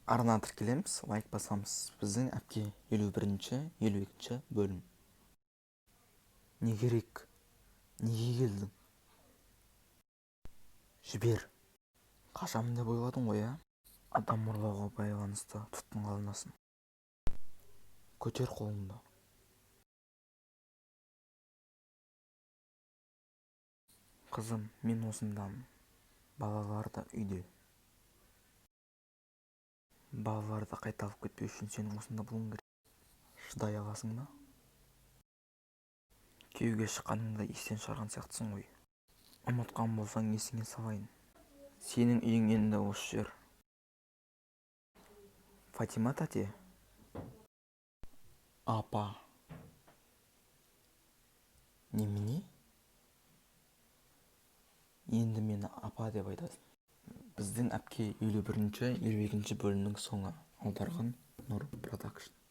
Арна тіркелеміз, лайк басамыз. Біздің әпке 51-ші, 52-ші бөлім. Не керек? Неге келдің? Жібер. Қашамын деп ойладың ғой, ә? Адам ұрлауға байланысты тұтқынға алынасың. Көтер қолыңды. Қызым, мен осындамын. Балалар да үйде. Балаларды қайталып кетпеу үшін сенің осында болуың керек. Шыдай аласың ба? Күйеуге шыққаныңда естен шығарған сияқтысың ғой. Ұмытқан болсаң есіңе салайын. Сенің үйің енді осы жер. Фатима тәте. Апа. Немене? Енді мені апа деп айтасың. Біздің әпке 51-ші, 52-ші бөлімнің соңы. Аударған Нұр Продакшн.